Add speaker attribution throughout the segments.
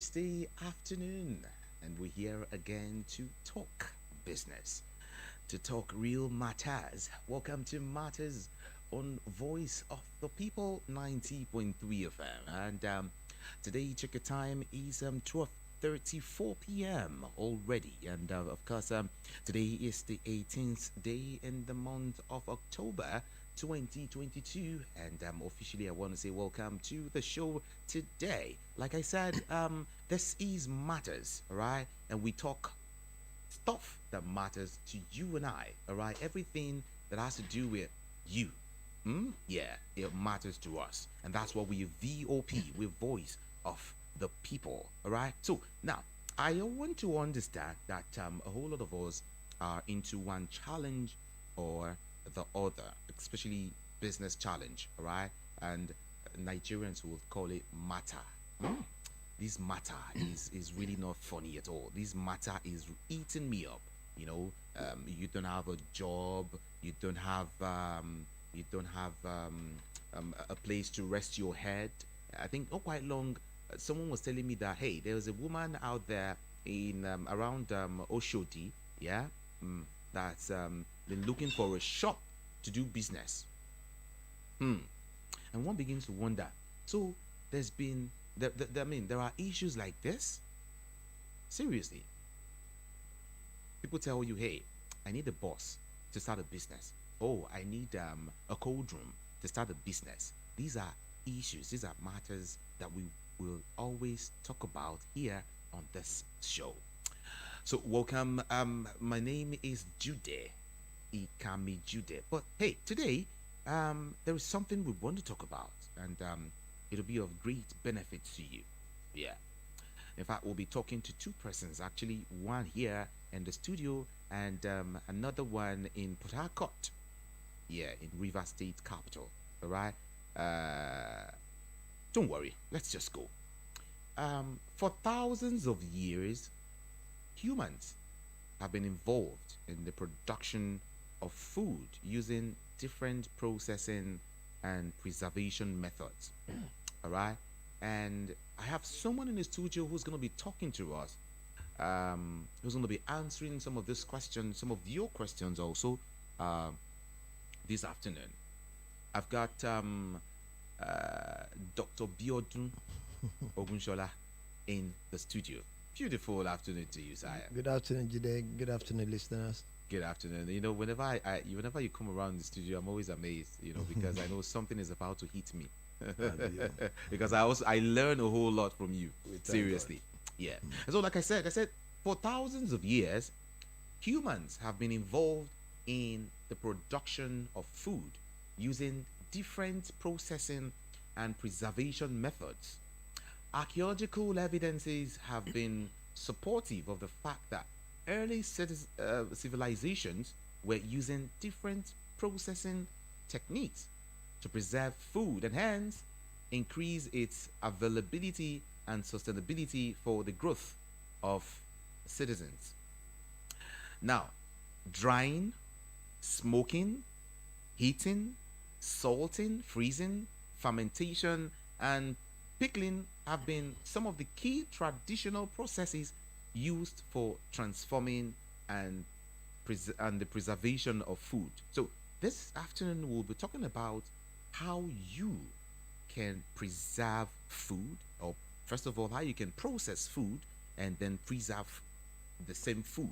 Speaker 1: Thursday afternoon, and we're here again to talk business, to talk real matters. Welcome to Matters on Voice of the People 90.3 FM. And today, check your time is 12:34 p.m. already. And of course, today is the 18th day in the month of October 2022, and officially I want to say welcome to the show today. Like I said, this is Matters, all right, and we talk stuff that matters to you and I, all right, everything that has to do with you. Yeah, it matters to us, and that's what we VOP, we voice of the people, all right. So now I want to understand that a whole lot of us are into one challenge or the other, especially business challenge, all right? And Nigerians will call it matter. This matter is really not funny at all. This matter is eating me up. You don't have a job, you don't have a place to rest your head. I think not quite long, someone was telling me that hey, there was a woman out there in around Oshodi, yeah, that's been looking for a shop to do business. And one begins to wonder. So there's been, I mean, there are issues like this. Seriously, people tell you, hey, I need a boss to start a business. Oh, I need a cold room to start a business. These are issues. These are matters that we will always talk about here on this show. So welcome. My name is Jude. Ikami Jude. But hey, today there is something we want to talk about, and it'll be of great benefit to you. Yeah. In fact, we'll be talking to two persons actually, one here in the studio and another one in Port Harcourt. Yeah, in River State capital. All right. Don't worry. Let's just go. For thousands of years, humans have been involved in the production of food using different processing and preservation methods. All right. And I have someone in the studio who's going to be talking to us, who's going to be answering some of this questions, some of your questions also uh, this afternoon. I've got Dr. Biodun Ogunshola in the studio. Beautiful afternoon to you, Sire.
Speaker 2: Good afternoon, Jide. Good afternoon, listeners.
Speaker 1: Good afternoon. Whenever you come around the studio, I'm always amazed. Because I know something is about to hit me.
Speaker 2: Yeah,
Speaker 1: Because I learn a whole lot from you.
Speaker 2: we thank God.
Speaker 1: Seriously, yeah. And so, like I said, for thousands of years, humans have been involved in the production of food using different processing and preservation methods. Archaeological evidences have been supportive of the fact that early civilizations were using different processing techniques to preserve food and hence increase its availability and sustainability for the growth of citizens. Now, drying, smoking, heating, salting, freezing, fermentation, and pickling have been some of the key traditional processes used for transforming and and the preservation of food. So this afternoon we'll be talking about how you can preserve food, or first of all, how you can process food and then preserve the same food.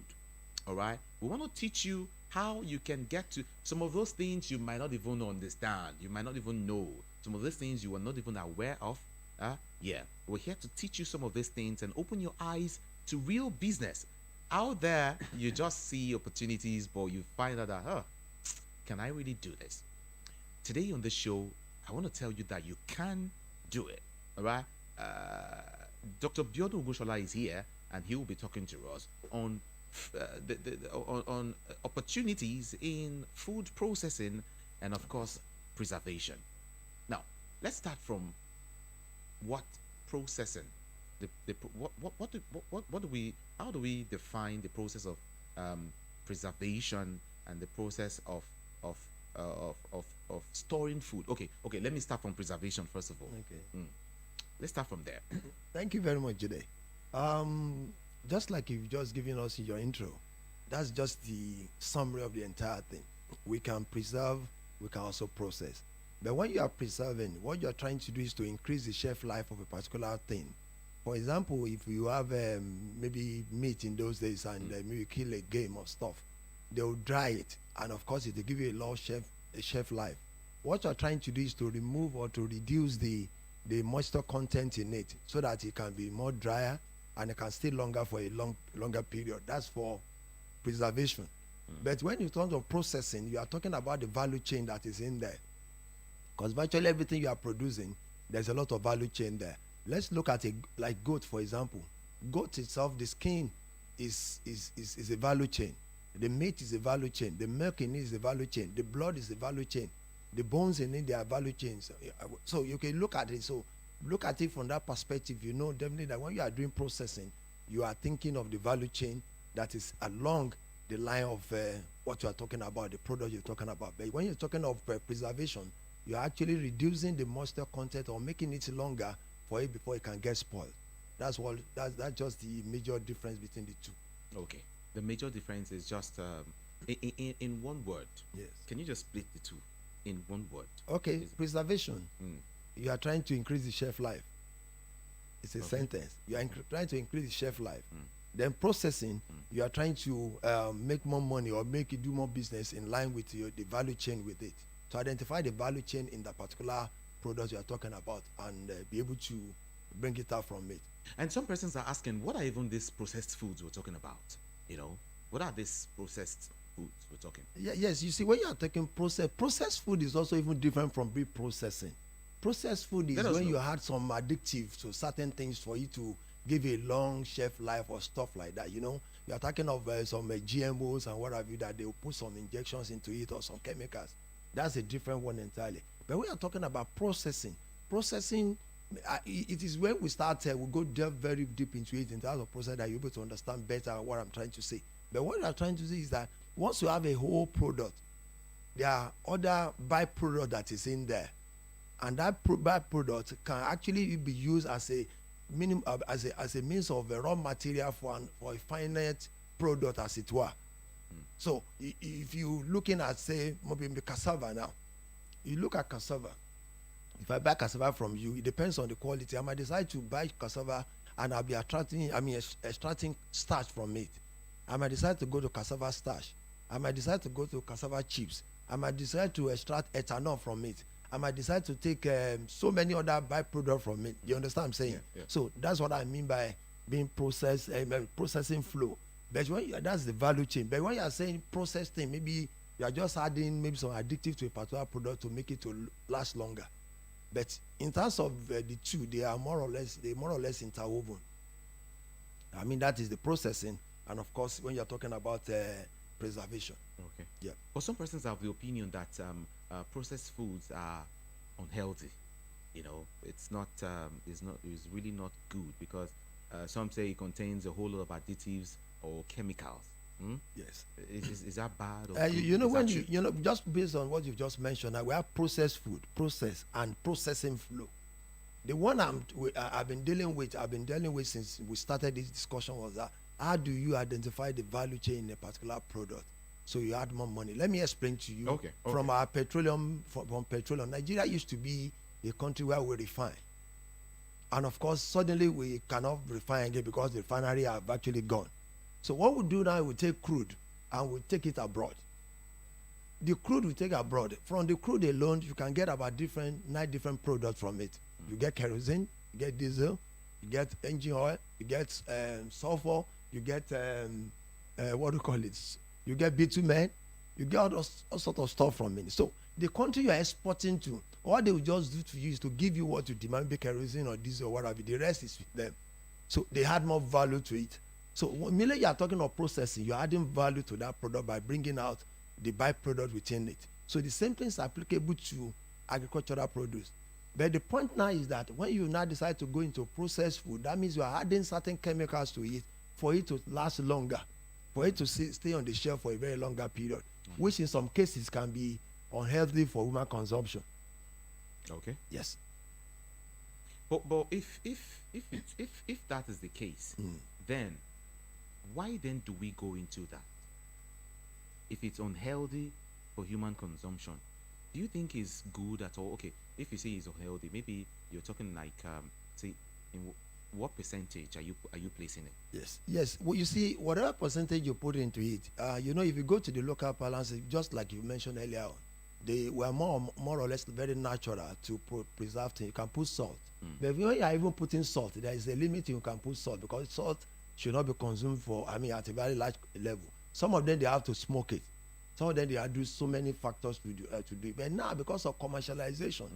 Speaker 1: All right. We want to teach you how you can get to some of those things you might not even understand. You might not even know. Some of those things you are not even aware of. Yeah. We're here to teach you some of these things and open your eyes to real business. Out there, you just see opportunities, but you find out that, can I really do this? Today on the show, I want to tell you that you can do it. All right. Uh, Dr. Biodo Goshola is here, and he will be talking to us on on opportunities in food processing and, of course, preservation. Now, let's start from what processing. What do we how do we define the process of preservation and the process of of storing food? Okay. Let me start from preservation first of all.
Speaker 2: Okay.
Speaker 1: Let's start from there.
Speaker 2: Thank you very much, Jide. Um, just like you've just given us in your intro, that's just the summary of the entire thing. We can preserve, we can also process. But when you are preserving, what you are trying to do is to increase the shelf life of a particular thing. For example, if you have maybe meat in those days and maybe you kill a game or stuff, they will dry it, and of course it will give you a long shelf life. What you are trying to do is to remove or to reduce the moisture content in it so that it can be more drier and it can stay longer for a longer period. That's for preservation. But when you talk of processing, you are talking about the value chain that is in there, because virtually everything you are producing, there's a lot of value chain there. Let's look at like goat, for example. Goat itself, the skin is a value chain. The meat is a value chain. The milk in it is a value chain. The blood is a value chain. The bones in it, they are value chains. So you can look at it. So look at it from that perspective. You know definitely that when you are doing processing, you are thinking of the value chain that is along the line of what you are talking about, the product you're talking about. But when you're talking of preservation, you're actually reducing the moisture content or making it longer for it before it can get spoiled. That's just the major difference between the two.
Speaker 1: Okay. The major difference is just in one word.
Speaker 2: Yes.
Speaker 1: Can you just split the two in one word?
Speaker 2: Okay, preservation.
Speaker 1: Mm.
Speaker 2: You are trying to increase the shelf life. It's a sentence. You are trying to increase the shelf life. Then processing, you are trying to make more money or make it do more business in line with the value chain with it. To identify the value chain in the particular product you are talking about and be able to bring it out from it.
Speaker 1: And some persons are asking, what are even these processed foods we're talking about? You know, what are these processed foods we're talking?
Speaker 2: Yes, you see, when you are taking processed food is also even different from pre-processing. Processed food is when you add some addictive to certain things for you to give a long shelf life or stuff like that. You know, you are talking of some GMOs and what have you, that they will put some injections into it or some chemicals. That's a different one entirely. But we are talking about processing. Processing, it is when we start, we go very deep into it in terms of process that you're able to understand better what I'm trying to say. But what I'm trying to say is that once you have a whole product, there are other byproduct that is in there, and that byproduct can actually be used as a minimum as a means of a raw material for a finite product, as it were. So if you looking at, say, maybe cassava now, you look at cassava. If I buy cassava from you, it depends on the quality. I might decide to buy cassava and I'll be extracting starch from it. I might decide to go to cassava starch. I might decide to go to cassava chips. I might decide to extract ethanol from it. I might decide to take so many other byproducts from it. You understand what I'm saying?
Speaker 1: Yeah.
Speaker 2: So that's what I mean by being processing flow. But that's the value chain. But when you are saying process thing, maybe you are just adding maybe some addictive to a particular product to make it to last longer. But in terms of the two, they are more or less interwoven. I mean, that is the processing, and of course, when you are talking about preservation.
Speaker 1: Okay.
Speaker 2: Yeah.
Speaker 1: But some persons have the opinion that processed foods are unhealthy. You know, it's really not good because some say it contains a whole lot of additives or chemicals.
Speaker 2: Yes.
Speaker 1: Is that bad? Or
Speaker 2: you know, when you know, just based on what you've just mentioned, we have processed food, process, and processing flow. The one I've been dealing with since we started this discussion was that how do you identify the value chain in a particular product so you add more money? Let me explain to you.
Speaker 1: Okay.
Speaker 2: From our petroleum, from petroleum, Nigeria used to be a country where we refine, and of course suddenly we cannot refine again because the refinery have actually gone. So what we do now, we take crude and we take it abroad. The crude we take abroad, from the crude alone, you can get about 9 different products from it. You get kerosene, you get diesel, you get engine oil, you get sulfur, you get what do you call it? You get bitumen, you get all sorts of stuff from it. So the country you are exporting to, all they will just do to you is to give you what you demand, be kerosene or diesel or whatever. The rest is with them. So they add more value to it. So immediately you are talking of processing, you're adding value to that product by bringing out the byproduct within it. So the same thing is applicable to agricultural produce. But the point now is that when you now decide to go into processed food, that means you are adding certain chemicals to it for it to last longer, for it to stay on the shelf for a very longer period, which in some cases can be unhealthy for human consumption.
Speaker 1: Okay.
Speaker 2: Yes.
Speaker 1: But if that is the case, then why then do we go into that? If it's unhealthy for human consumption, do you think it's good at all? Okay, if you say it's unhealthy, maybe you're talking like say in what percentage are you placing it?
Speaker 2: Yes, yes. Well, you see, whatever percentage you put into it, if you go to the local balance, just like you mentioned earlier on, they were more or less very natural to preserve things. You can put salt, but when you are even putting salt, there is a limit you can put salt, because salt should not be consumed at a very large level. Some of them they have to smoke it. Some of them they are do so many factors to do it. But now, because of commercialization,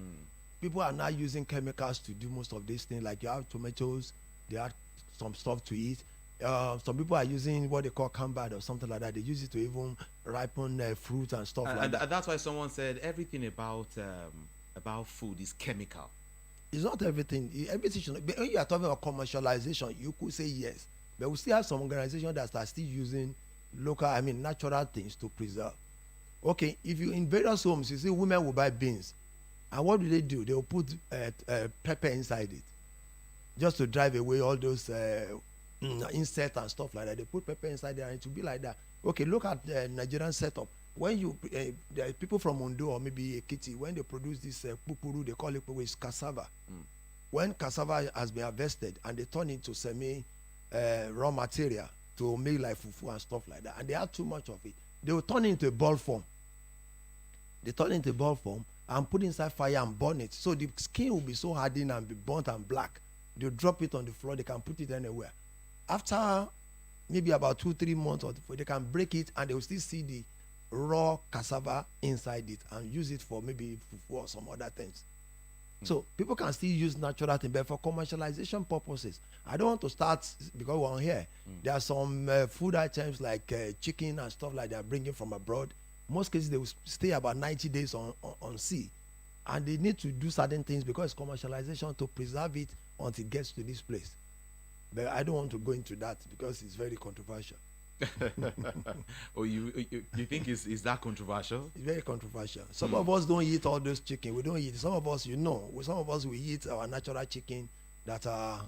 Speaker 2: people are now using chemicals to do most of these things. Like you have tomatoes, they add some stuff to eat. Some people are using what they call cambad or something like that. They use it to even ripen fruit and stuff like that.
Speaker 1: And that's why someone said everything about food is chemical.
Speaker 2: It's not everything. Everything should not, but when you are talking about commercialization, you could say yes. But we still have some organizations that are still using natural things to preserve. Okay, if you in various homes, you see women will buy beans. And what do? They will put pepper inside it, just to drive away all those insects and stuff like that. They put pepper inside there, and it will be like that. Okay, look at the Nigerian setup. When there are people from Ondo or maybe Ekiti, when they produce this pupuru, they call it with cassava. When cassava has been harvested and they turn into semi raw material to make like fufu and stuff like that, and they have too much of it, they will turn into a ball form. They turn into a ball form and put inside fire and burn it. So the skin will be so hardened and be burnt and black. They drop it on the floor. They can put it anywhere. After maybe about 2-3 months, they can break it and they will still see the raw cassava inside it and use it for maybe fufu or some other things. So people can still use natural things, but for commercialization purposes, I don't want to start, because we're on here. There are some food items like chicken and stuff like that bringing from abroad. Most cases they will stay about 90 days on sea, and they need to do certain things because it's commercialization to preserve it until it gets to this place. But I don't want to go into that because it's very controversial.
Speaker 1: Or you think is that controversial?
Speaker 2: It's very controversial. Some of us don't eat all those chicken. We don't eat. Some of us, some of us we eat our natural chicken that are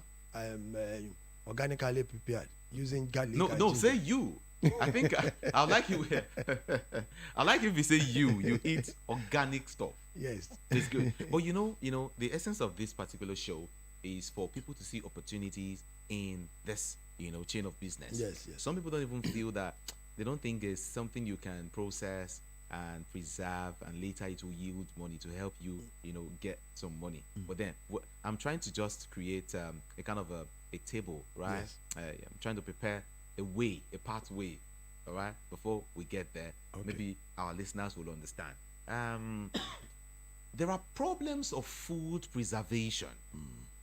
Speaker 2: organically prepared using garlic.
Speaker 1: No, say you. I think I like you. I like if you say you eat organic stuff.
Speaker 2: Yes,
Speaker 1: it's good. But the essence of this particular show is for people to see opportunities in this chain of business.
Speaker 2: Yes.
Speaker 1: Some people don't even feel that. They don't think it's something you can process and preserve and later it will yield money to help you get some money. But then I'm trying to just create a kind of a table, right?
Speaker 2: Yes.
Speaker 1: I'm trying to prepare a pathway, all right, before we get there.
Speaker 2: Okay.
Speaker 1: Maybe our listeners will understand. There are problems of food preservation.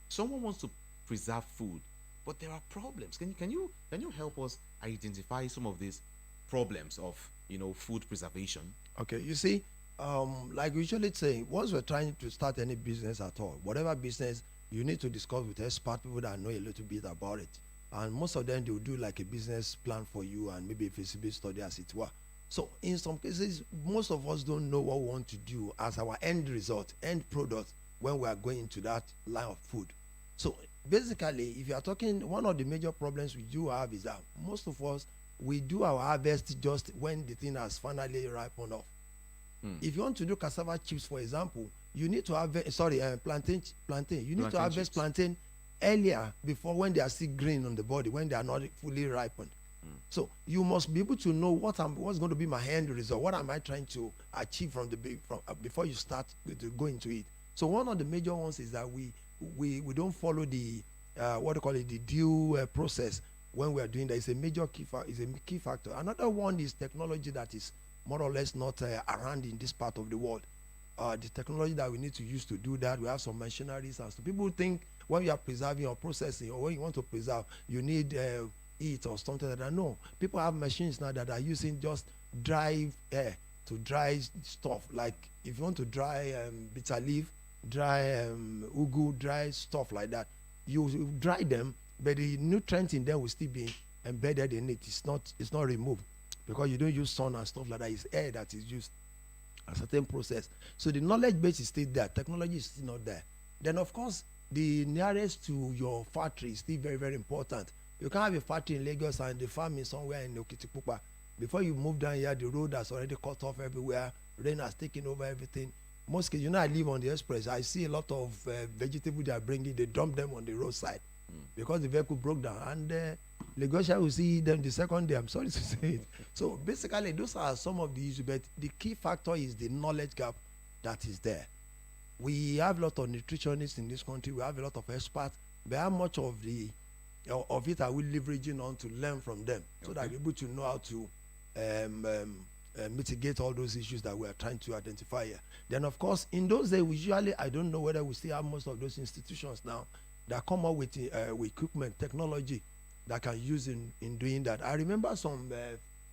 Speaker 1: Someone wants to preserve food, but there are problems. Can you help us identify some of these problems of food preservation?
Speaker 2: Okay, you see, like we usually say, once we're trying to start any business at all, whatever business, you need to discuss with expert people that know a little bit about it. And most of them, they will do like a business plan for you and maybe a feasibility study, as it were. So in some cases, most of us don't know what we want to do as our end result, end product, when we are going into that line of food. So basically, if you are talking, one of the major problems we do have is that most of us, we do our harvest just when the thing has finally ripened off. If you want to do cassava chips, for example, you need to have plantain. You need to harvest plantain earlier, before, when they are still green on the body, when they are not fully ripened. So you must be able to know what's going to be my end result. What am I trying to achieve before you start to go into it? So one of the major ones is that we don't follow the the due process when we are doing that. It's a major key factor. Another one is technology that is more or less not around in this part of the world. The technology that we need to use to do that, we have some machineries and so people think when you are preserving or processing, or when you want to preserve, you need heat or something like that. No, people have machines now that are using just dry air to dry stuff. Like if you want to dry bitter leaf, dry ugu, dry stuff like that, you dry them, but the nutrients in them will still be embedded in it. It's not removed, because you don't use sun and stuff like that. It's air that is used, a certain process. So the knowledge base is still there, technology is still not there. Then of course the nearest to your factory is still very, very important. You can't have a factory in Lagos and the farm is somewhere in Okitipupa. Before you move down here, the road has already cut off everywhere. Rain has taken over everything. Most cases, I live on the express. I see a lot of vegetables they are bringing. They dump them on the roadside because the vehicle broke down. And Lagosians will see them the second day. I'm sorry to say it. So basically, those are some of the issues. But the key factor is the knowledge gap that is there. We have a lot of nutritionists in this country. We have a lot of experts. But how much of it are we leveraging on to learn from them so that we're able to know how to mitigate all those issues that we are trying to identify here. Then, of course, in those days, I don't know whether we still have most of those institutions now that come up with equipment, technology that can use in doing that. I remember some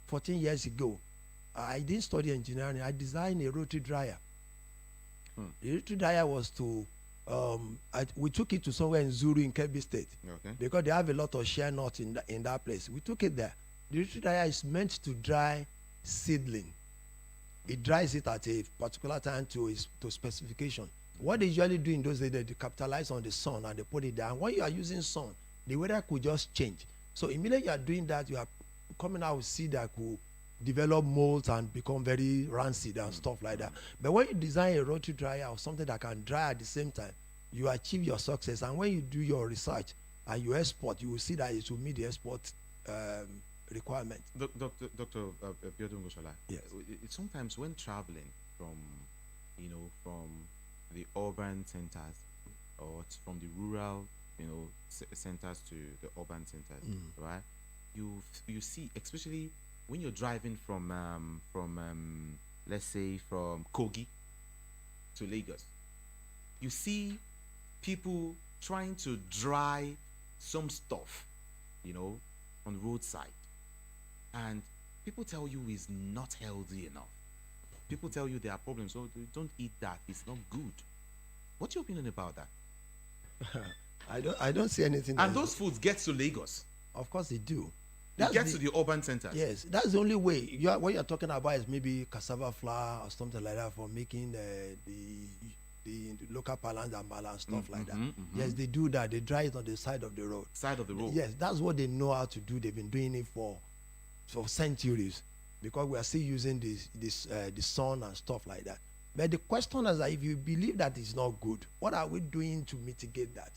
Speaker 2: 14 years ago, I didn't study engineering. I designed a rotary dryer. The rotary dryer was we took it to somewhere in Zuru in Kebbi State because they have a lot of share nuts in that place. We took it there. The rotary dryer is meant to dry seedling. It dries it at a particular time to specification. What they usually do in those days, they capitalize on the sun and they put it down. When you are using sun, the weather could just change. So immediately you are doing that, you are coming out with seed that could develop molds and become very rancid and stuff like that. But when you design a rotary dryer or something that can dry at the same time, you achieve your success. And when you do your research and you export, you will see that it will meet the export requirement.
Speaker 1: Dr. Biodun Goshola,
Speaker 2: yes.
Speaker 1: Sometimes when traveling from the urban centers or from the rural, centers to the urban centers, right? You see, especially when you're driving from let's say from Kogi to Lagos, you see people trying to dry some stuff, on the roadside, and people tell you it's not healthy enough. People tell you there are problems, so don't eat that. It's not good. What's your opinion about that?
Speaker 2: I don't see anything.
Speaker 1: And those foods get to Lagos.
Speaker 2: Of course they do.
Speaker 1: It gets to the urban centers.
Speaker 2: Yes, that's the only way. What you're talking about is maybe cassava flour or something like that for making the local balance and balance stuff like that. Yes, they do that. They dry it on the side of the road.
Speaker 1: Side of the road.
Speaker 2: Yes, that's what they know how to do. They've been doing it for centuries because we are still using the sun and stuff like that. But the question is that if you believe that it's not good, what are we doing to mitigate that?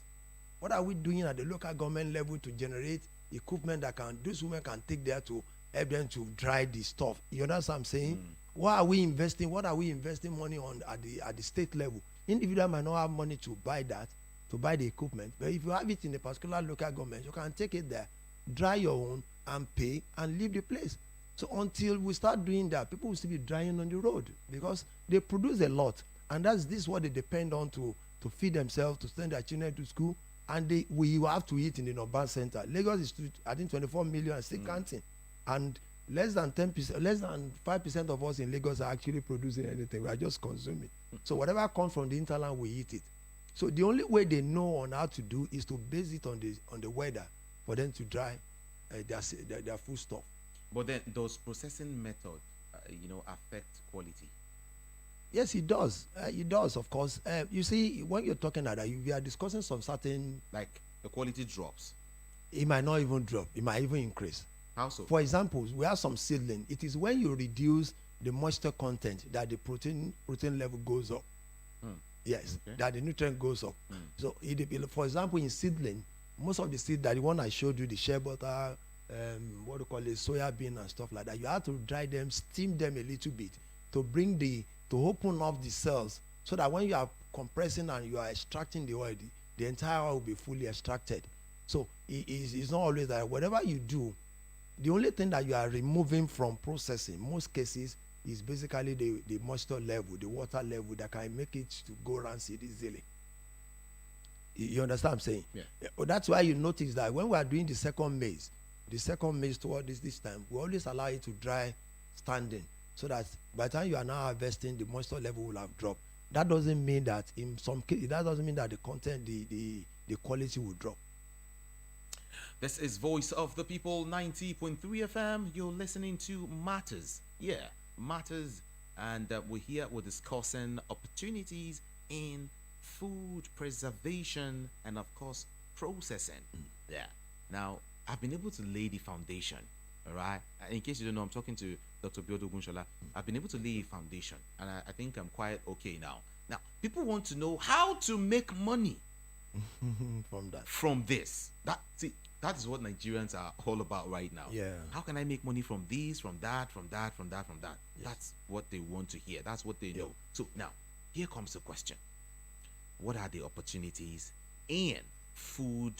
Speaker 2: What are we doing at the local government level to generate equipment that those women can take there to help them to dry the stuff? You understand what I'm saying? What are we investing? What are we investing money on at the state level? Individual might not have money to buy the equipment, but if you have it in a particular local government, you can take it there, dry your own, and pay and leave the place. So until we start doing that, people will still be drying on the road because they produce a lot, and this is what they depend on to feed themselves, to send their children to school, and we have to eat in the urban center. Lagos is, I think, 24 million and still counting, and less than 10%, less than 5% of us in Lagos are actually producing anything. We are just consuming. So whatever comes from the hinterland, we eat it. So the only way they know on how to do is to base it on the weather for them to dry their food stuff.
Speaker 1: But then, does processing method, affect quality?
Speaker 2: Yes, it does. It does, of course. You see, when you're talking about that, we are discussing some certain...
Speaker 1: Like, the quality drops.
Speaker 2: It might not even drop. It might even increase.
Speaker 1: How so?
Speaker 2: For example, we have some seedling. It is when you reduce the moisture content that the protein level goes up. Yes, okay. That the nutrient goes up. So, for example, in seedling, most of the seed, that the one I showed you, the shea butter, what do you call it, soya bean and stuff like that, you have to dry them, steam them a little bit to open up the cells so that when you are compressing and you are extracting the oil, the entire oil will be fully extracted. So it's not always that. Whatever you do, the only thing that you are removing from processing, most cases, is basically the moisture level, the water level that can make it to go rancid easily. You understand what I'm saying?
Speaker 1: Yeah.
Speaker 2: That's why you notice that when we are doing the second maize toward this time, we always allow it to dry standing, so that by the time you are now harvesting, the moisture level will have dropped. That doesn't mean that in some cases, that doesn't mean that the content, the quality will drop.
Speaker 1: This is Voice of the People, 90.3 FM. You're listening to Matters. Yeah, Matters. And we're discussing opportunities in food preservation and of course processing. Yeah. Now I've been able to lay the foundation. All right. In case you don't know, I'm talking to Dr. Biodo Gunshola. I've been able to lay a foundation, and I think I'm quite okay now. Now people want to know how to make money
Speaker 2: From that.
Speaker 1: from this. That is what Nigerians are all about right now.
Speaker 2: Yeah.
Speaker 1: How can I make money from this, from that, from that, from that, from that? That's what they want to hear. That's what they know. So now, here comes the question. What are the opportunities in food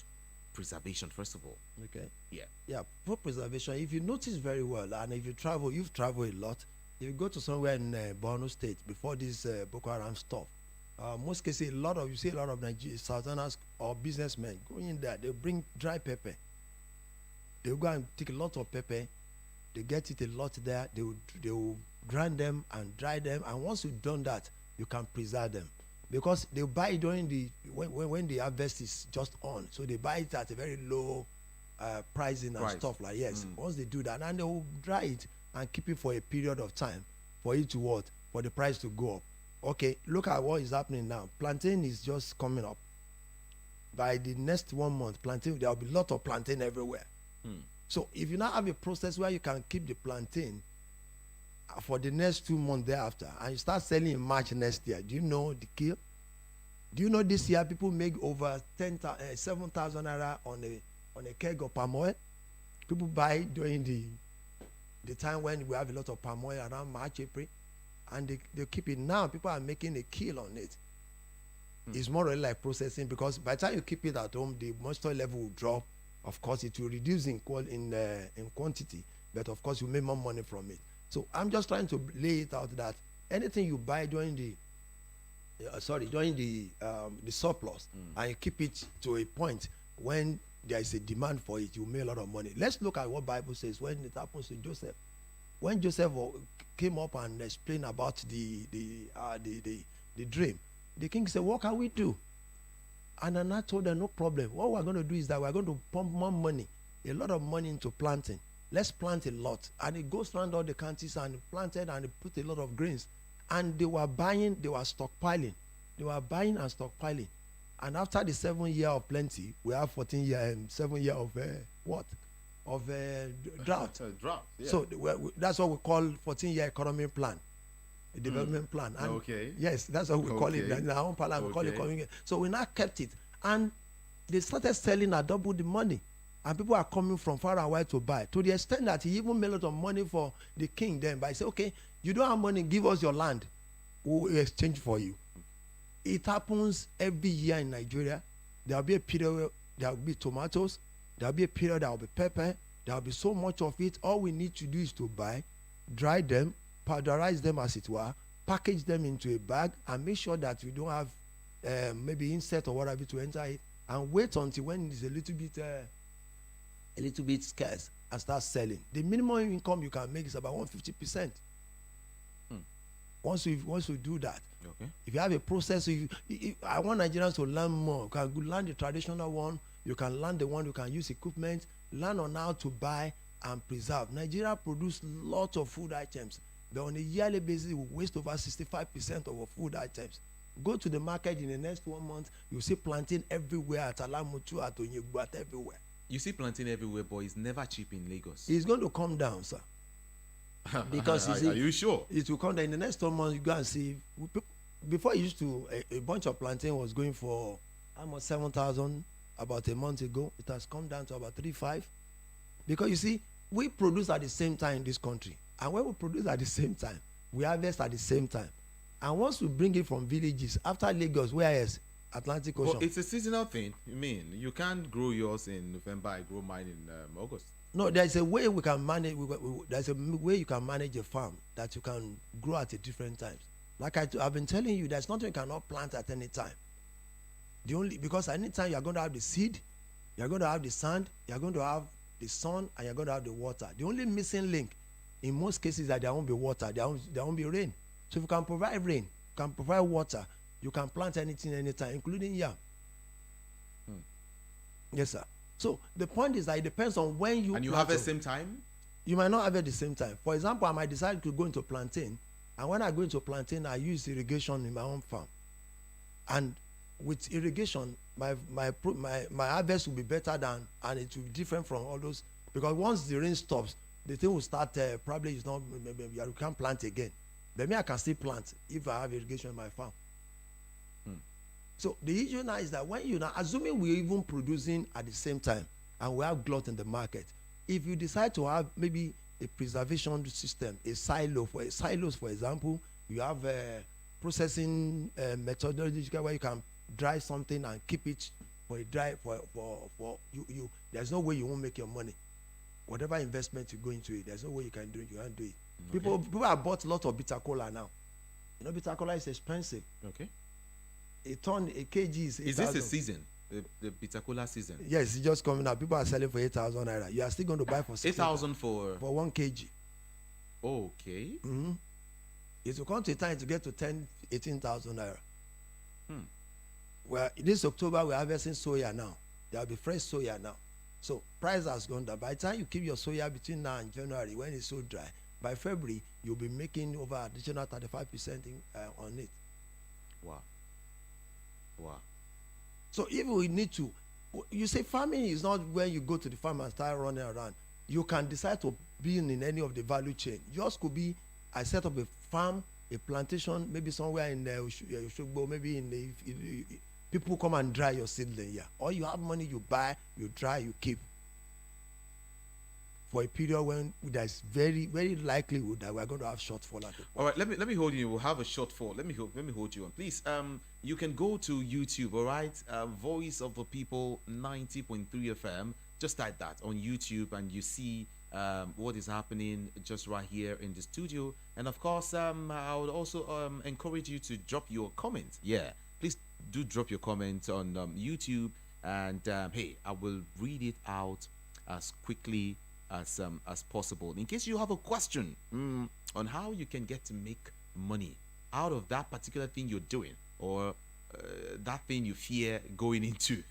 Speaker 1: preservation, first of all?
Speaker 2: Okay.
Speaker 1: Yeah.
Speaker 2: Yeah, food preservation. If you notice very well, and if you travel, you've traveled a lot. If you go to somewhere in Borno State before this Boko Haram stuff, most cases, you see a lot of Nigerian Southerners or businessmen going in there. They bring dry pepper. They go and take a lot of pepper. They get it a lot there. They will grind them and dry them. And once you've done that, you can preserve them, because they buy during when the harvest is just on. So they buy it at a very low pricing and stuff like yes. Once they do that, and they will dry it and keep it for a period of time for it to what? For the price to go up. Okay, look at what is happening now. Plantain is just coming up. By the next 1 month, plantain, there will be a lot of plantain everywhere. So if you now have a process where you can keep the plantain for the next 2 months thereafter, and you start selling in March next year, do you know the kill? Do you know this year people make over 7,000 naira on a keg of palm oil? People buy during the time when we have a lot of palm oil around March, April, and they keep it. Now people are making a kill on it. It's more really like processing, because by the time you keep it at home, the moisture level will drop. Of course, it will reduce in quantity, but of course you make more money from it. So I'm just trying to lay it out that anything you buy during the surplus, and you keep it to a point when there is a demand for it, you make a lot of money. Let's look at what Bible says when it happens to Joseph. When Joseph came up and explained about the dream, the king said, "What can we do?" And Anna told them, "No problem. What we're going to do is that we're going to pump more money, a lot of money into planting. Let's plant a lot." And it goes around all the countries and planted, and it put a lot of grains. And they were buying, they were stockpiling. They were buying and stockpiling. And after the 7 year of plenty, we have 7 year of what? Of drought.
Speaker 1: Drought. Yeah.
Speaker 2: So that's what we call 14-year economy plan, a development plan. And
Speaker 1: okay.
Speaker 2: Yes, that's what we call it. In our own parliament, we call it economy. So we now kept it, and they started selling at double the money, and people are coming from far and wide to buy. To the extent that he even made a lot of money for the king. Then, by say, "Okay, you don't have money, give us your land, we'll exchange for you." It happens every year in Nigeria. There will be a period where there will be tomatoes. There will be a period there will be pepper. There will be so much of it. All we need to do is to buy, dry them, powderize them as it were, package them into a bag, and make sure that we don't have maybe insect or whatever to enter it, and wait until when it's a little bit scarce, and start selling. The minimum income you can make is about 150%. Once we do that,
Speaker 1: Okay.
Speaker 2: if you have a process, I want Nigerians to learn more. You can learn the traditional one. You can learn the one you can use equipment. Learn on how to buy and preserve. Nigeria produce lots of food items, but on a yearly basis, we waste over 65% of our food items. Go to the market in the next 1 month, you see plantain everywhere at Alamutu, at Onyegbu, at everywhere.
Speaker 1: You see plantain everywhere, but it's never cheap in Lagos.
Speaker 2: It's going to come down, sir. Because you see,
Speaker 1: are you sure?
Speaker 2: It will come down in the next 1 month. You go and see. Before, it used to a bunch of plantain was going for almost 7,000 about a month ago. It has come down to about 3,500. Because you see, we produce at the same time in this country, and when we produce at the same time, we harvest at the same time. And once we bring it from villages after Lagos, where is Atlantic Ocean?
Speaker 1: But it's a seasonal thing. I mean, you can't grow yours in November. I grow mine in August.
Speaker 2: No, there's a way we can manage. There's a way you can manage a farm that you can grow at a different times. Like I've been telling you, there's nothing you cannot plant at any time. Because anytime you're going to have the seed, you're going to have the sand, you're going to have the sun, and you're going to have the water. The only missing link, in most cases, is that there won't be water. There won't be rain. So if you can provide rain, you can provide water, you can plant anything anytime, including yam. Yes, sir. So the point is that it depends on when you.
Speaker 1: And you have at the same time?
Speaker 2: You might not have it at the same time. For example, I might decide to go into plantain, and when I go into plantain, I use irrigation in my own farm. And with irrigation, my harvest will be better than, and it will be different from all those, because once the rain stops, the thing will start, probably it's not, maybe you can't plant again. But me, I can still plant if I have irrigation in my farm. So the issue now is that when you now, assuming we're even producing at the same time and we have glut in the market, if you decide to have maybe a preservation system, a silos, for example, you have a processing methodology where you can dry something and keep it for a dry for you. There's no way you won't make your money. Whatever investment you go into it, there's no way you can do it. You can't do it. Okay. People have bought a lot of bitter cola now. You know, bitter cola is expensive.
Speaker 1: Okay.
Speaker 2: A kg is 8,000.
Speaker 1: Is this a season? The bitter cola season?
Speaker 2: Yes, it's just coming out. People are selling for 8,000 naira. You are still going to buy for
Speaker 1: 8,000 for
Speaker 2: 1 kg.
Speaker 1: Okay.
Speaker 2: Mm-hmm. It will come to a time to get to 18,000 naira. Well, this October we're harvesting soya now. There will be fresh soya now. So price has gone down. By the time you keep your soya between now and January, when it's so dry, by February you'll be making over additional 35% on it.
Speaker 1: Wow.
Speaker 2: So if we need to, you say farming is not when you go to the farm and start running around. You can decide to be in any of the value chain. Yours could be, I set up a farm, a plantation, maybe somewhere in Oshogbo, maybe in the people come and dry your seedling here. Or you have money, you buy, you dry, you keep. For a period when there's very, very likelihood that we're going to have shortfall at the point.
Speaker 1: All right, let me hold you. We'll have a shortfall. Let me hold you on, please. You can go to YouTube. All right, Voice of the People 90.3 FM. Just type that on YouTube, and you see what is happening just right here in the studio. And of course, I would also encourage you to drop your comments. Yeah, please do drop your comments on YouTube, and hey, I will read it out as quickly as possible. In case you have a question on how you can get to make money out of that particular thing you're doing, or that thing you fear going into.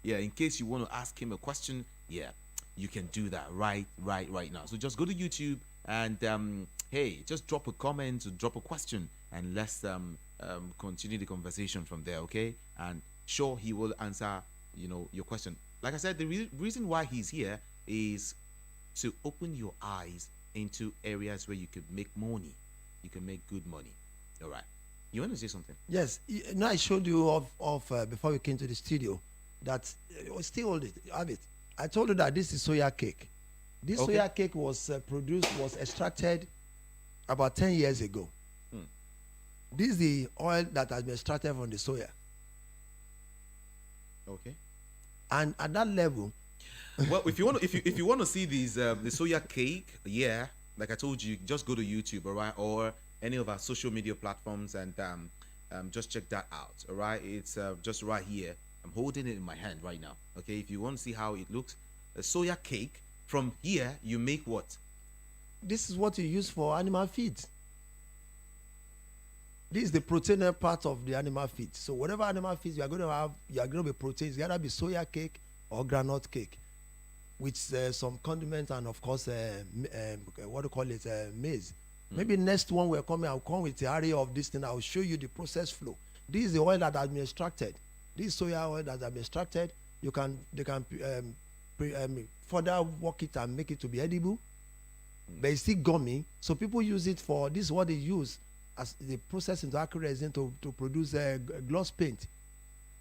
Speaker 1: Yeah, in case you want to ask him a question, yeah, you can do that right now. So just go to YouTube and hey, just drop a comment or drop a question, and let's continue the conversation from there, okay? And sure, he will answer, your question. Like I said, the reason why he's here is to open your eyes into areas where you could make money. You can make good money. All right. You want to say something?
Speaker 2: Yes. I showed you of before we came to the studio that still have it. I told you that this is soya cake. This soya cake was extracted about 10 years ago. This is the oil that has been extracted from the soya.
Speaker 1: Okay.
Speaker 2: And at that level,
Speaker 1: well, if you want to see these the soya cake, yeah, like I told you, just go to YouTube, all right, or any of our social media platforms, and just check that out, all right. It's just right here. I'm holding it in my hand right now. Okay, if you want to see how it looks, a soya cake. From here, you make what?
Speaker 2: This is what you use for animal feed. This is the protein part of the animal feed. So whatever animal feed you are going to have, you are going to be proteins. It's going to be soya cake or granite cake, with some condiments and of course what do you call it, maize. Maybe next one we're coming, I'll come with the area of this thing. I'll show you the process flow. This is the oil that has been extracted. This soya oil that has been extracted, they can further work it and make it to be edible, but it's still gummy. So people use it for, this is what they use as the process into acrylic resin to produce gloss paint,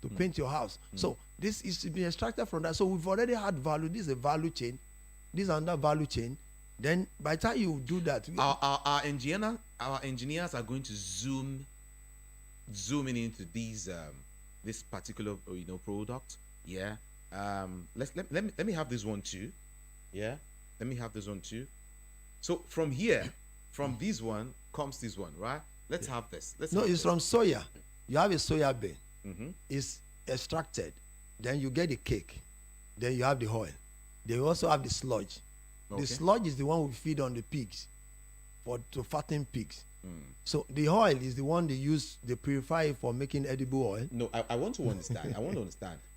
Speaker 2: to paint your house. So this is being extracted from that. So we've already had value. This is a value chain. This is another value chain. Then by the time you do that,
Speaker 1: our engineers are going to zoom in into these this particular product. Yeah. Let me have this one too. Yeah. Let me have this one too. So from here, from this one comes this one, right? Let's have this.
Speaker 2: It's from soya. You have a soya bean. It's extracted. Then you get the cake. Then you have the oil. They also have the sludge. Okay. The sludge is the one we feed on the pigs to fatten pigs. So the oil is the one they purify it for making edible oil.
Speaker 1: No, I want to understand.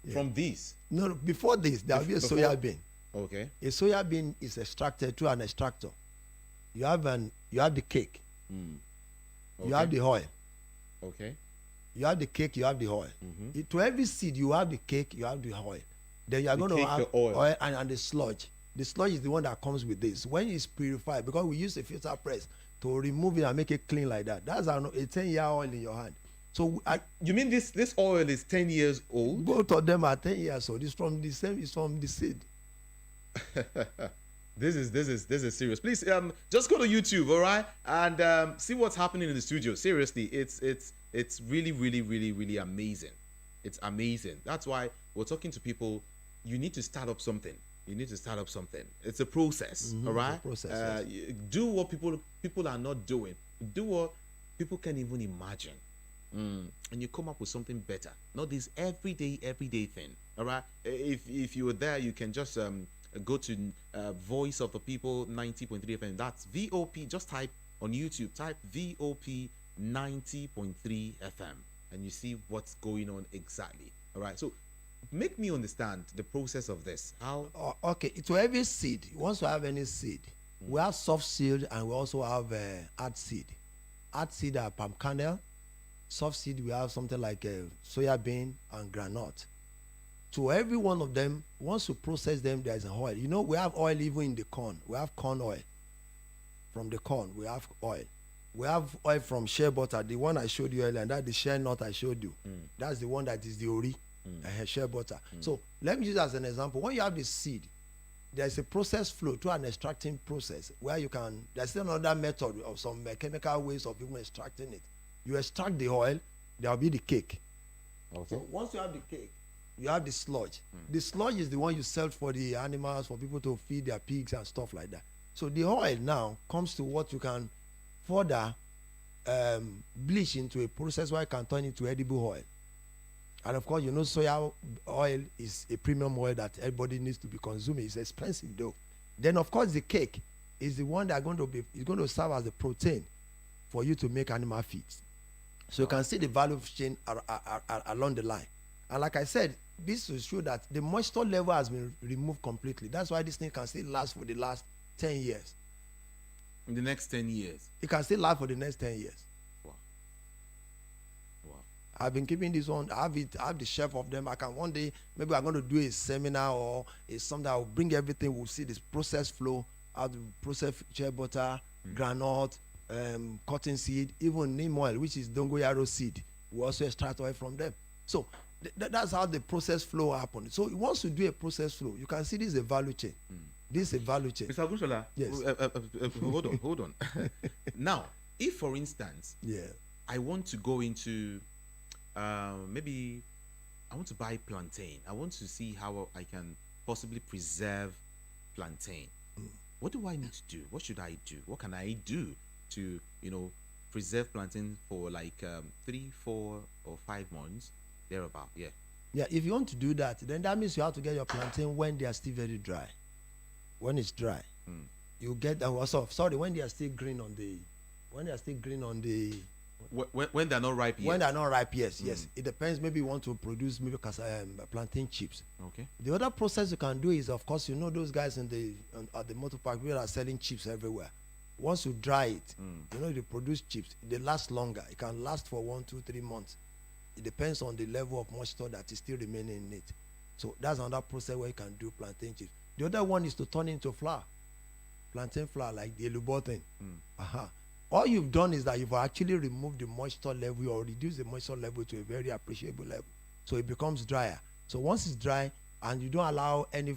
Speaker 1: Yeah. From this.
Speaker 2: No, before this, there will be a soya bean.
Speaker 1: Okay.
Speaker 2: A soya bean is extracted through an extractor. You have the cake. Okay. You have the oil.
Speaker 1: Okay.
Speaker 2: You have the cake, you have the oil. To every seed, you have the cake, you have the oil. Then you are going to
Speaker 1: cake,
Speaker 2: have
Speaker 1: the oil.
Speaker 2: and the sludge. The sludge is the one that comes with this. When it's purified, because we use a filter press to remove it and make it clean like that. That's a 10-year oil in your hand. So
Speaker 1: you mean this oil is 10 years old?
Speaker 2: Both of them are 10 years old. It's from the same. It's from the seed.
Speaker 1: This is serious. Please just go to YouTube, all right, and see what's happening in the studio. Seriously, it's really, really, really, really amazing. It's amazing. That's why we're talking to people. You need to start up something. You need to start up something. It's a process, all right.
Speaker 2: It's a process, yes.
Speaker 1: Do what people are not doing. Do what people can even imagine, and you come up with something better. Not this everyday thing, all right. If you were there, you can just go to Voice of the People 90.3 FM. That's VOP. Just type on YouTube. Type VOP 90.3 FM, and you see what's going on exactly. All right. So make me understand the process of this. How?
Speaker 2: Okay. To every seed, once you have any seed, we have soft seed and we also have hard seed. Hard seed are palm kernel. Soft seed, we have something like soya bean and granite. To every one of them, once you process them, there is an oil. You know, we have oil even in the corn. We have corn oil. From the corn, we have oil. We have oil from shea butter, the one I showed you earlier, and that's the shea nut I showed you. That's the one that is the ori, shea butter. So let me use as an example. When you have the seed, there's a process flow through an extracting process where you can, there's still another method of some chemical ways of even extracting it. You extract the oil, there will be the cake.
Speaker 1: Okay.
Speaker 2: So once you have the cake, you have the sludge. The sludge is the one you sell for the animals, for people to feed their pigs and stuff like that. So the oil now comes to what you can further bleach into a process where you can turn into edible oil. And of course, you know, soya oil is a premium oil that everybody needs to be consuming. It's expensive though. Then of course the cake is the one that is going to serve as a protein for you to make animal feeds. So you can see the value chain along the line. And like I said, this will show that the moisture level has been removed completely. That's why this thing can still last for the last 10 years.
Speaker 1: In the next 10 years?
Speaker 2: It can still last for the next 10 years.
Speaker 1: Wow.
Speaker 2: I've been keeping this one. I have the shelf of them. I can one day, maybe I'm going to do a seminar or something that will bring everything. We'll see this process flow, how to process shea butter, granite, cotton seed, even neem oil, which is dongoyaro seed. We also extract oil from them. So that's how the process flow happens. So once you do a process flow, you can see this is a value chain. This is a value chain.
Speaker 1: Mr. Agushola,
Speaker 2: yes.
Speaker 1: hold on. Now, if for instance, I want to go into maybe I want to buy plantain. I want to see how I can possibly preserve plantain. What do I need to do? What should I do? What can I do to, preserve plantain for like 3, 4, or 5 months, thereabout?
Speaker 2: Yeah, if you want to do that, then that means you have to get your plantain when they are still very dry. When it's dry, you get when they are still green on the, when
Speaker 1: they're not ripe yet.
Speaker 2: When they're not ripe, yes. It depends. Maybe you want to produce maybe plantain chips. Okay. The other process you can do is, of course, those guys at the motor park, we are selling chips everywhere. Once you dry it, they produce chips. They last longer. It can last for 1, 2, 3 months. It depends on the level of moisture that is still remaining in it. So that's another process where you can do plantain chips. The other one is to turn into flour, plantain flour, like the elubo thing. All you've done is that you've actually removed the moisture level or reduced the moisture level to a very appreciable level. So it becomes drier. So once it's dry and you don't allow any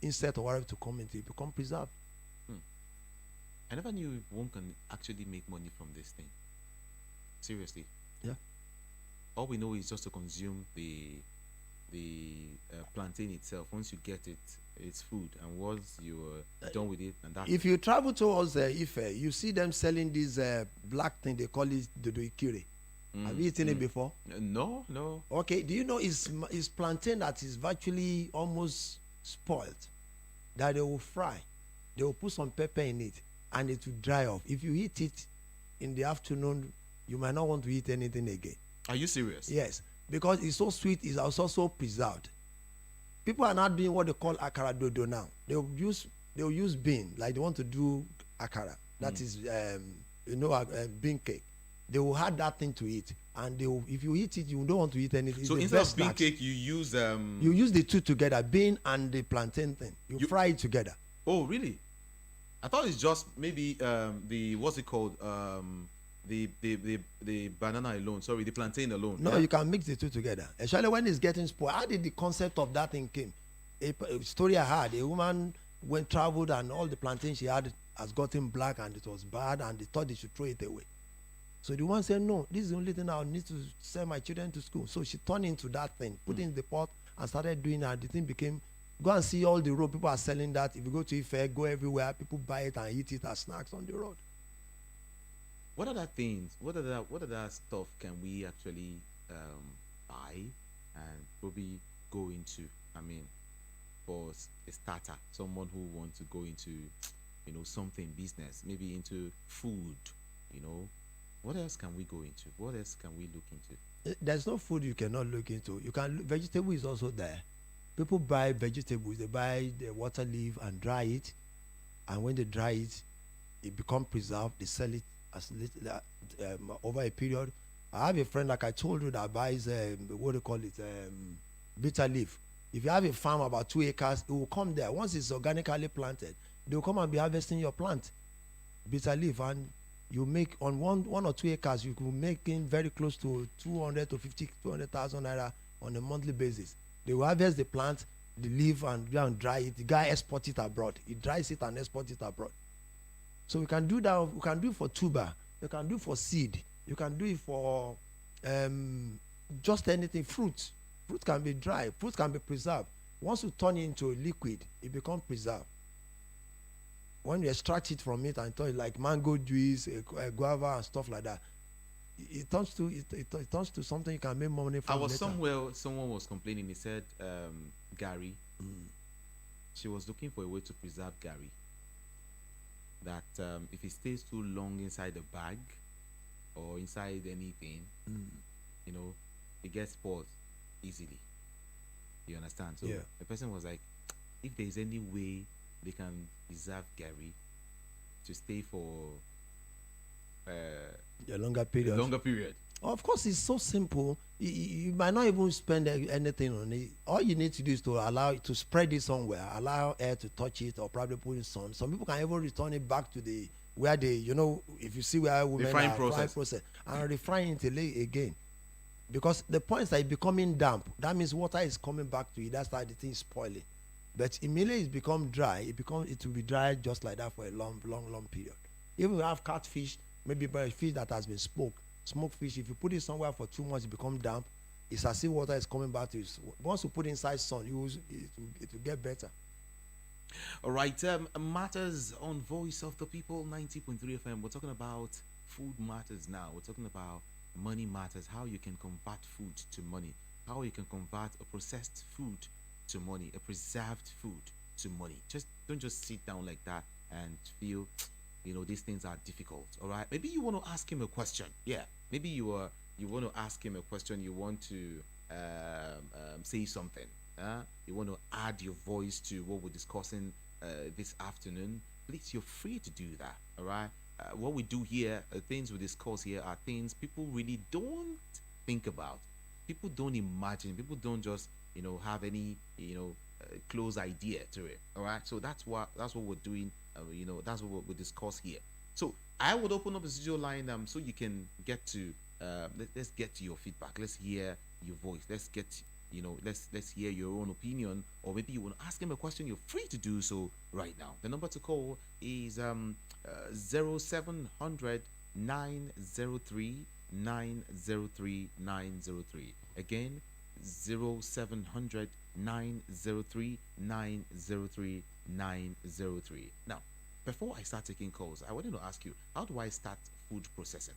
Speaker 2: insect or whatever to come into it, become preserved.
Speaker 1: I never knew one can actually make money from this thing. Seriously.
Speaker 2: Yeah.
Speaker 1: All we know is just to consume the plantain itself. Once you get it, it's food, and once you're done with it, and that's
Speaker 2: if you travel towards Ife, you see them selling this black thing, they call it dodoikiri. Have you eaten it before?
Speaker 1: No.
Speaker 2: Okay, do you know it's plantain that is virtually almost spoiled, that they will fry, they will put some pepper in it, and it will dry off. If you eat it in the afternoon, you might not want to eat anything again.
Speaker 1: Are you serious?
Speaker 2: Yes, because it's so sweet. It's also so preserved. People are not doing what they call akara dodo now. They'll use bean, like they want to do akara. That is bean cake. they will add that thing to it, and they will, if you eat it, you don't want to eat anything.
Speaker 1: So
Speaker 2: It's the
Speaker 1: instead
Speaker 2: best
Speaker 1: of bean
Speaker 2: snacks.
Speaker 1: cake, you use
Speaker 2: You use the two together, bean and the plantain thing. You fry it together.
Speaker 1: Oh, really? I thought it's just maybe the what's it called the banana alone. Sorry, the plantain alone.
Speaker 2: No,
Speaker 1: yeah?
Speaker 2: you can mix the two together. Especially when it's getting spoiled. How did the concept of that thing came? A story I had, a woman went traveled and all the plantain she had has gotten black and it was bad and they thought they should throw it away. So the one said, no, this is the only thing I need to send my children to school. So she turned into that thing, put it in the pot and started doing that. The thing became, go and see all the road. People are selling that. If you go to Ife, go everywhere, people buy it and eat it as snacks on the road.
Speaker 1: What other things? What other stuff can we actually buy and probably go into? I mean, for a starter, someone who wants to go into, something business, maybe into food, what else can we go into? What else can we look into?
Speaker 2: There's no food you cannot look into. You can vegetable is also there. People buy vegetables. They buy the water leaf and dry it, and when they dry it, it becomes preserved. They sell it as over a period. I have a friend, like I told you, that buys what do you call it, bitter leaf. If you have a farm about 2 acres, it will come there. Once it's organically planted, they will come and be harvesting your plant, bitter leaf, and you make on one or 2 acres, you could make in very close to 200 to 200,000 naira on a monthly basis. They will harvest the plant, the leaf, and go and dry it. The guy exports it abroad. He dries it and exports it abroad. So we can do that. We can do it for tuber. You can do it for seed. You can do it for just anything. Fruit can be dry. Fruit can be preserved. Once you turn it into a liquid, it becomes preserved. When you extract it from it and turn it like mango juice, guava and stuff like that, it turns to something you can make money from.
Speaker 1: I was
Speaker 2: later.
Speaker 1: somewhere, someone was complaining. He said, Gary. She was looking for a way to preserve Gary. That if it stays too long inside the bag or inside anything, it gets spoiled easily. You understand? So
Speaker 2: Yeah.
Speaker 1: the person was like, if there is any way they can preserve Gary to stay for
Speaker 2: a longer period. Of course, it's so simple. You might not even spend anything on it. All you need to do is to allow it to spread it somewhere, allow air to touch it, or probably put in sun. Some people can even return it back to where they, if you see where women
Speaker 1: frying
Speaker 2: are
Speaker 1: process.
Speaker 2: process and refine it again. Because the point is that it's becoming damp. That means water is coming back to it. That's why the thing is spoiling. But immediately it's become dry. It will be dry just like that for a long period. Even if you have catfish, maybe by a fish that has been smoked fish, if you put it somewhere for 2 months, it becomes damp. It's as if water is coming back to it. Once you put it inside sun, it will get better.
Speaker 1: All right, matters on Voice of the People 90.3 FM. We're talking about food matters now. We're talking about money matters, how you can convert food to money, how you can convert a processed food to money, a preserved food to money. Don't just sit down like that and feel these things are difficult. All right, maybe you want to ask him a question. Yeah, maybe you want to ask him a question. You want to say something. You want to add your voice to what we're discussing this afternoon. Please, you're free to do that. All right. What we do here, things we discuss here, are things people really don't think about. People don't imagine. People don't just have any close idea to it. All right. So that's what we're doing. That's what we discuss here. So I would open up the studio line so you can get to let's get to your feedback. Let's hear your voice. Let's get let's hear your own opinion, or maybe you want to ask him a question. You're free to do so right now. The number to call is 0700 903 903 903. Again, 0700 903 903 903. Now, before I start taking calls, I wanted to ask you, how do I start food processing?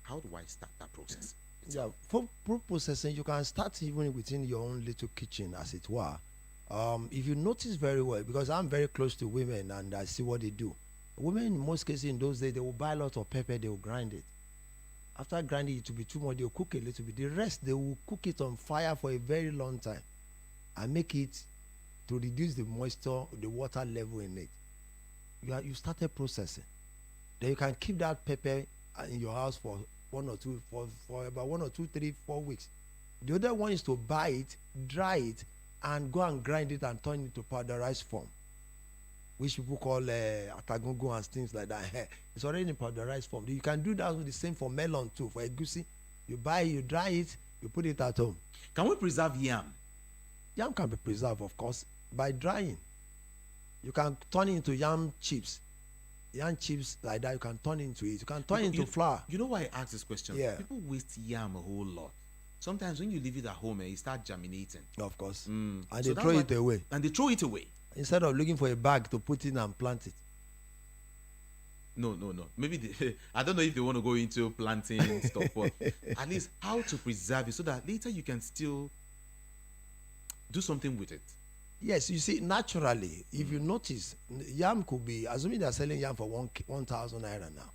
Speaker 1: How do I start that process?
Speaker 2: Yeah, for food processing, you can start even within your own little kitchen, as it were. If you notice very well, because I'm very close to women and I see what they do. Women, in most cases, in those days, they will buy a lot of pepper, they will grind it. After grinding it to be too much, they will cook a little bit. The rest, they will cook it on fire for a very long time and make it to reduce the moisture, the water level in it. You started processing. Then you can keep that pepper in your house for for about 1 or 2, 3, 4 weeks. The other one is to buy it, dry it, and go and grind it and turn it to powderized form, which people call atagungu and things like that. It's already in powderized form. You can do that with the same for melon too. For egusi, you buy, you dry it, you put it at home.
Speaker 1: Can we preserve yam?
Speaker 2: Yam can be preserved, of course, by drying. You can turn it into yam chips. Yam chips like that, you can turn into it. You can turn it into flour.
Speaker 1: You know why I ask this question?
Speaker 2: Yeah.
Speaker 1: People waste yam a whole lot. Sometimes when you leave it at home, it start germinating.
Speaker 2: Of course.
Speaker 1: Mm.
Speaker 2: And
Speaker 1: So
Speaker 2: they
Speaker 1: that's
Speaker 2: throw
Speaker 1: why-
Speaker 2: it away.
Speaker 1: And they throw it away.
Speaker 2: Instead of looking for a bag to put in and plant it.
Speaker 1: No. Maybe I don't know if they want to go into planting stuff, but at least how to preserve it so that later you can still do something with it.
Speaker 2: Yes, you see, naturally, if you notice, yam could be, assuming they're selling yam for 1,000 naira now.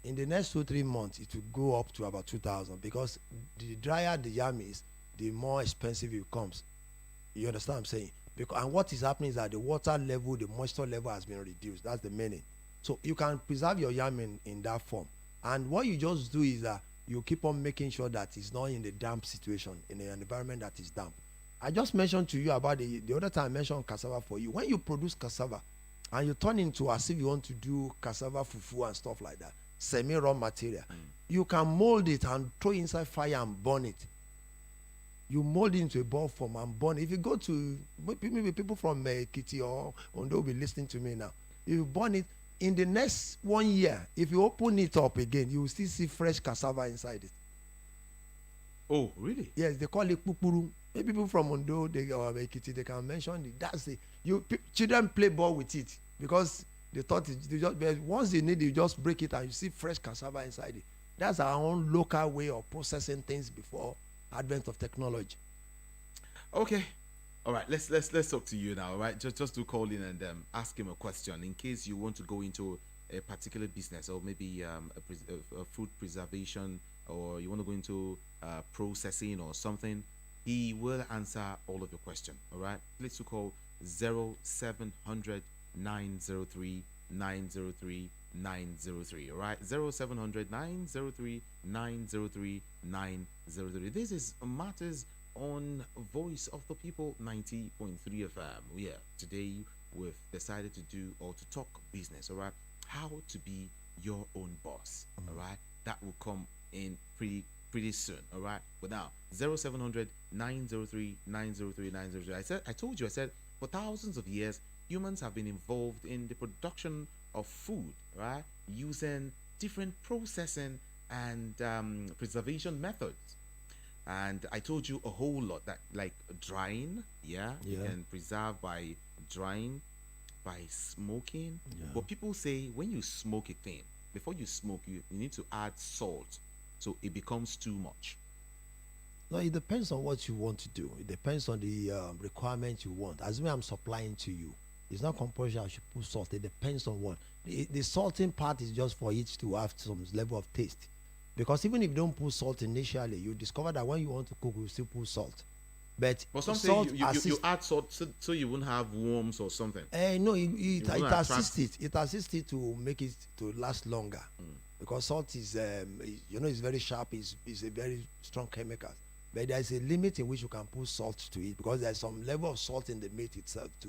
Speaker 2: In the next 2-3 months, it will go up to about 2,000 because the drier the yam is, the more expensive it comes. You understand what I'm saying? Because, and what is happening is that the water level, the moisture level has been reduced. That's the meaning. So you can preserve your yam in that form. And what you just do is that you keep on making sure that it's not in the damp situation, in an environment that is damp. I just mentioned to you about the other time I mentioned cassava for you. When you produce cassava and you turn into as if you want to do cassava fufu and stuff like that, semi-raw material, you can mold it and throw inside fire and burn it. You mold it into a ball form and burn it. If you go to, maybe people from Ekiti or Ondo will be listening to me now. If you burn it, in the next 1 year, if you open it up again, you will still see fresh cassava inside it.
Speaker 1: Oh, really?
Speaker 2: Yes, they call it pupuru. Maybe people from Ondo or Ekiti, they can mention it. That's it. Children play ball with it because they thought but once they need it, you just break it and you see fresh cassava inside it. That's our own local way of processing things before advent of technology.
Speaker 1: Okay. All right. Let's talk to you now. All right. Just to call in and ask him a question in case you want to go into a particular business or maybe a food preservation or you want to go into processing or something. He will answer all of your question. All right. Please to call 0700 903 903 903. All right. 0700 903 903 903. This is Matters on Voice of the People 90.3 FM. Yeah. Today we've decided to do or to talk business. All right. How to be your own boss. All right. That will come in pretty soon. All right. But now 0700 903 903 903. I told you for thousands of years humans have been involved in the production of food, right, using different processing and preservation methods. And I told you a whole lot that like drying, you can preserve by drying, by smoking. But people say when you smoke a thing, before you smoke, you need to add salt so it becomes too much.
Speaker 2: No, it depends on what you want to do. It depends on the requirement you want. As me, I'm supplying to you. It's not compulsory I should put salt. It depends on what. The salting part is just for it to have some level of taste. Because even if you don't put salt initially, you discover that when you want to cook, you still put salt. But
Speaker 1: some
Speaker 2: salt
Speaker 1: say you add salt so you won't have worms or something.
Speaker 2: No, it assists it. It assists it to make it to last longer. Because salt is, it's very sharp. It's a very strong chemical. But there is a limit in which you can put salt to it because there's some level of salt in the meat itself too.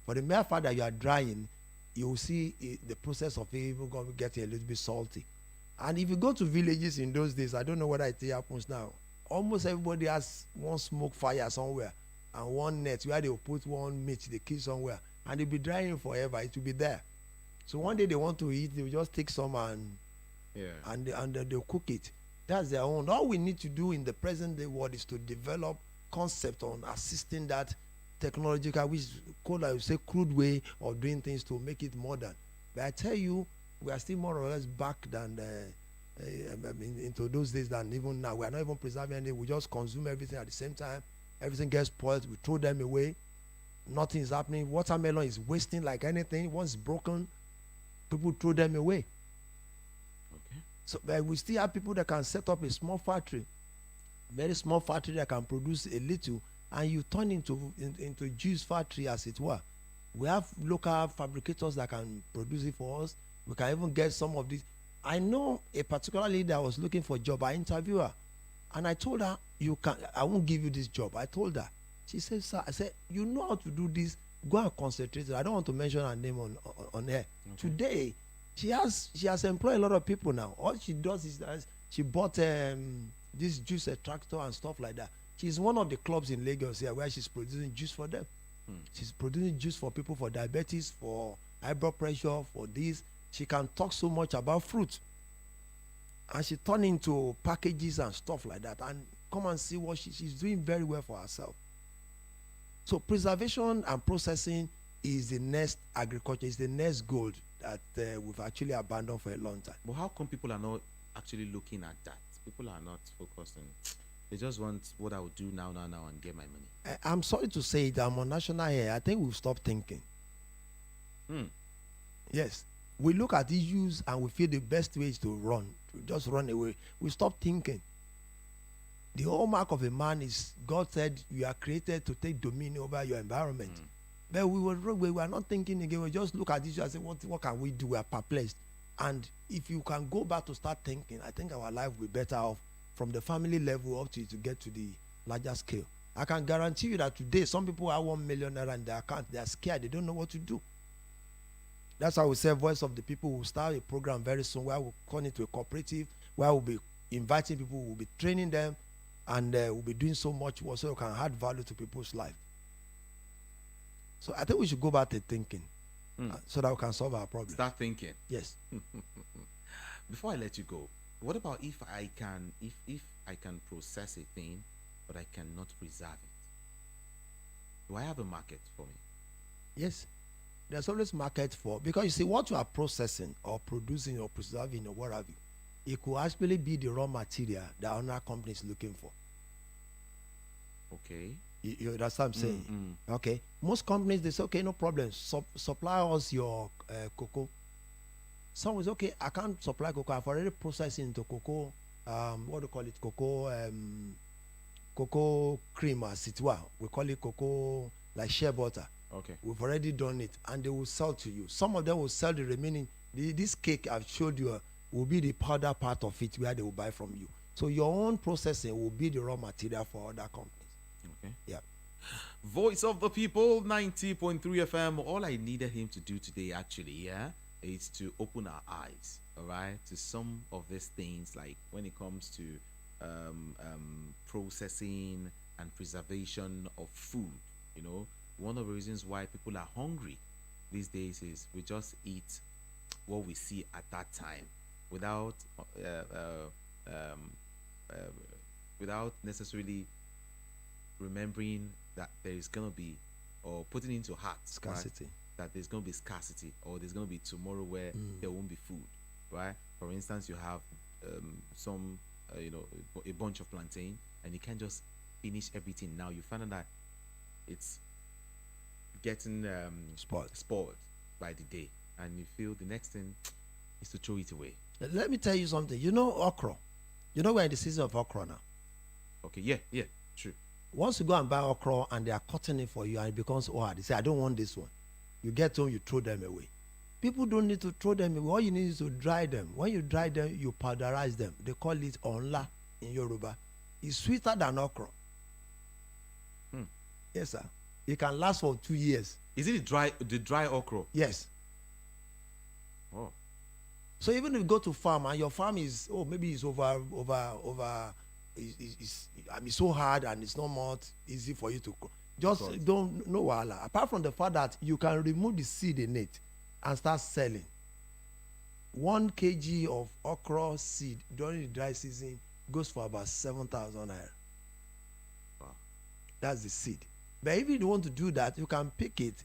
Speaker 2: For the mere fact that you are drying, you will see the process of it even getting a little bit salty. And if you go to villages in those days, I don't know whether it happens now. Almost everybody has one smoke fire somewhere and one net where they will put one meat they kill somewhere and they'll be drying forever. It will be there. So one day they want to eat, they will just take some and they'll cook it. That's their own. All we need to do in the present day world is to develop concept on assisting that technological, which is called, I would say, crude way of doing things to make it modern. But I tell you, we are still more or less back than into those days than even now. We are not even preserving anything. We just consume everything at the same time. Everything gets spoiled. We throw them away. Nothing is happening. Watermelon is wasting like anything. Once broken, people throw them away.
Speaker 1: Okay.
Speaker 2: So but we still have people that can set up a small factory, very small factory that can produce a little, and you turn into juice factory as it were. We have local fabricators that can produce it for us. We can even get some of these. I know a particular lady that was looking for a job. I interviewed her, and I told her, "You can. I won't give you this job." I told her. She said, "Sir," I said, "You know how to do this. Go and concentrate." I don't want to mention her name on air. Okay. Today, she has employed a lot of people now. All she does is that she bought this juice extractor and stuff like that. She's one of the clubs in Lagos here where she's producing juice for them. She's producing juice for people for diabetes, for high blood pressure, for this. She can talk so much about fruit, and she turned into packages and stuff like that. And come and see what she's doing very well for herself. So preservation and processing is the next agriculture, is the next goal that we've actually abandoned for a long time.
Speaker 1: But how come people are not actually looking at that? People are not focusing. They just want what I will do now, and get my money.
Speaker 2: I'm sorry to say that I'm on national here. I think we've stopped thinking. Yes. We look at issues and we feel the best way is to run, to just run away. We stop thinking. The hallmark of a man is God said you are created to take dominion over your environment. But we were not thinking again. We just look at this and say, what can we do? We are perplexed. And if you can go back to start thinking, I think our life will be better off from the family level up to get to the larger scale. I can guarantee you that today some people have 1 million naira in their account. They are scared. They don't know what to do. That's why we say Voice of the People will start a program very soon where we'll turn it to a cooperative, where we'll be inviting people, we'll be training them, and we'll be doing so much work so we can add value to people's life. So I think we should go back to thinking so that we can solve our problem.
Speaker 1: Start thinking.
Speaker 2: Yes.
Speaker 1: Before I let you go, what about if I can process a thing, but I cannot preserve it? Do I have a market for me?
Speaker 2: Yes. There's always market for, because you see what you are processing or producing or preserving or what have you, it could actually be the raw material that another company is looking for.
Speaker 1: Okay.
Speaker 2: You understand what I'm saying? Okay. Most companies, they say, okay, no problem. Supply us your cocoa. Some will say, okay, I can't supply cocoa. I've already processed into cocoa. What do you call it? Cocoa cream as it were. We call it cocoa like shea butter.
Speaker 1: Okay.
Speaker 2: We've already done it, and they will sell to you. Some of them will sell the remaining. This cake I've showed you will be the powder part of it where they will buy from you. So your own processing will be the raw material for other companies.
Speaker 1: Okay.
Speaker 2: Yeah.
Speaker 1: Voice of the People, 90.3 FM. All I needed him to do today, actually, is to open our eyes, all right, to some of these things, like when it comes to processing and preservation of food. You know, one of the reasons why people are hungry these days is we just eat what we see at that time without necessarily remembering that there is going to be, or putting into heart
Speaker 2: Scarcity.
Speaker 1: Right, that there's going to be scarcity, or there's going to be tomorrow where there won't be food, right? For instance, you have a bunch of plantain, and you can't just finish everything now. You find out that it's getting spoiled by the day, and you feel the next thing is to throw it away.
Speaker 2: Let me tell you something. You know okra. You know we're in the season of okra now.
Speaker 1: Okay, yeah, true.
Speaker 2: Once you go and buy okra and they are cutting it for you and it becomes hard, they say, I don't want this one. You get home, you throw them away. People don't need to throw them away. All you need is to dry them. When you dry them, you powderize them. They call it onla in Yoruba. It's sweeter than okra. Yes, sir. It can last for 2 years.
Speaker 1: Is it the dry okra?
Speaker 2: Yes.
Speaker 1: Oh.
Speaker 2: So even if you go to farm and your farm is, maybe it's it's so hard and it's not more easy for you to just don't know wahala. Apart from the fact that you can remove the seed in it and start selling. 1 kg of okra seed during the dry season goes for about 7,000 naira.
Speaker 1: Wow. That's
Speaker 2: the seed. But if you want to do that, you can pick it.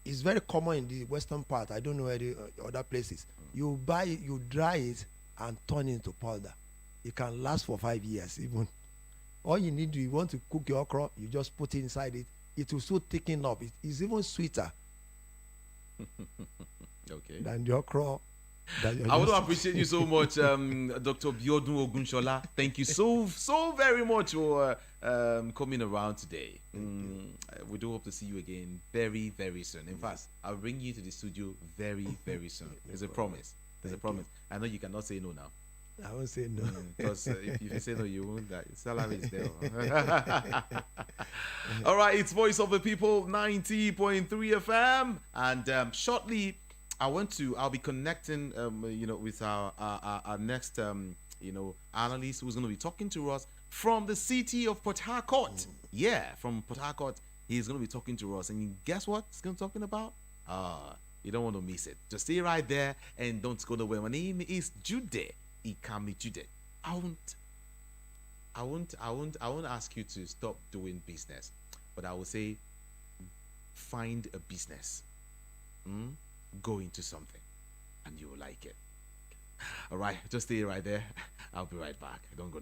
Speaker 2: It's very common in the western part. I don't know where the other places. You buy it, you dry it, and turn it into powder. It can last for 5 years even. All you need to, you want to cook your okra, you just put it inside it. It will still thicken up. It's even sweeter
Speaker 1: okay.
Speaker 2: than the okra.
Speaker 1: I want to appreciate you so much, Dr. Biodun Ogunshola. Thank you so very much for coming around today. We do hope to see you again very, very soon. In fact, I'll bring you to the studio very, very soon. It's a promise. It's a
Speaker 2: Thank
Speaker 1: promise. I know you cannot say no now.
Speaker 2: I won't say no.
Speaker 1: Because if you say no, you won't. That salary is there. All right, it's Voice of the People, 90.3 FM, and shortly, I'll be connecting, with our next, analyst who's going to be talking to us from the city of Port Harcourt. Yeah, from Port Harcourt, he's going to be talking to us, and guess what he's going to be talking about? You don't want to miss it. Just stay right there and don't go nowhere. My name is Jude Ikami Jude. I won't ask you to stop doing business, but I will say find a business. Go into something and you will like it. All right, just stay right there. I'll be right back. Don't go.